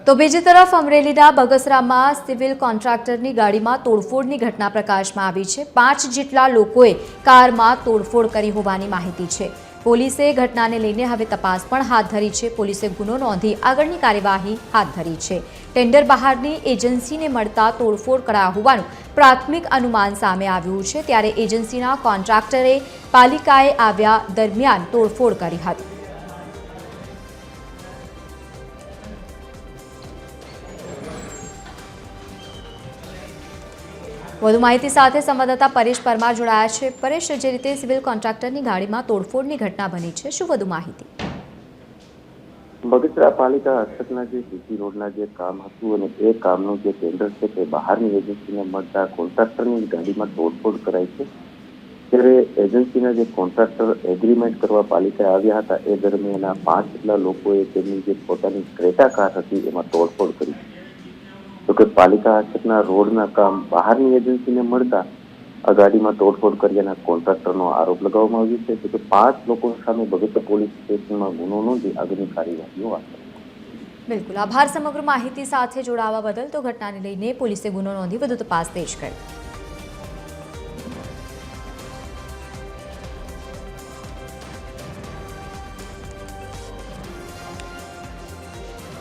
તો બીજી તરફ અમરેલીના બગસરામાં સિવિલ કોન્ટ્રાક્ટરની ગાડીમાં તોડફોડની ઘટના પ્રકાશમાં આવી છે। 5 જેટલા લોકોએ કારમાં તોડફોડ કરી હોવાની માહિતી છે। પોલીસે ઘટનાને લઈને હવે તપાસ પણ હાથ ધરી છે। પોલીસે ગુનો નોંધી આગળની કાર્યવાહી હાથ ધરી છે। ટેન્ડર બહારની એજન્સીને મળતા તોડફોડ કરાયા હોવાનું પ્રાથમિક અનુમાન સામે આવ્યું છે। ત્યારે એજન્સીના કોન્ટ્રાક્ટરે પાલિકાએ આવ્યા દરમિયાન તોડફોડ કરી હતી। વધુ માહિતી સાથે સંવાદદાતા પરેશ પરમાર જોડાયા છે। પરેશ, જે રીતે સિવિલ કોન્ટ્રાક્ટરની ગાડીમાં તોડફોડની ઘટના બની છે, શું વધુ માહિતી? બગસરા પાલિકા હસ્તકના જે સીસી રોડના જે કામ હતું અને એ કામનું જે ટેન્ડર છે તે બહારની એજન્સીને મળતા કોન્ટ્રાક્ટરની ગાડીમાં તોડફોડ કરાઈ છે। ત્યારે એજન્સીના જે કોન્ટ્રાક્ટર એગ્રીમેન્ટ કરવા પાલિકાએ આવ્યા હતા એ દરમિયાન 5 જેટલા લોકોએ તેમની જે પોતાની ક્રેટા કાર હતી એમાં તોડફોડ કરી। તો કે પાલિકા હસ્તકના રોડના કામ બહારની એજન્સીને મળતા આ ગાડીમાં તોડફોડ કર્યાના કોન્ટ્રાક્ટરનો આરોપ લગાવવામાં આવ્યો છે। તો કે 5 લોકો સામે બગસરા પોલીસ સ્ટેશનમાં ગુનો નોંધી આગળની કાર્યવાહીઓ હાથ ધરી। બિલકુલ, આભાર સમગ્ર માહિતી સાથે જોડાવા બદલ। તો ઘટનાને લઈને પોલીસે ગુનો નોંધી વધુ તપાસ તેજ કરી।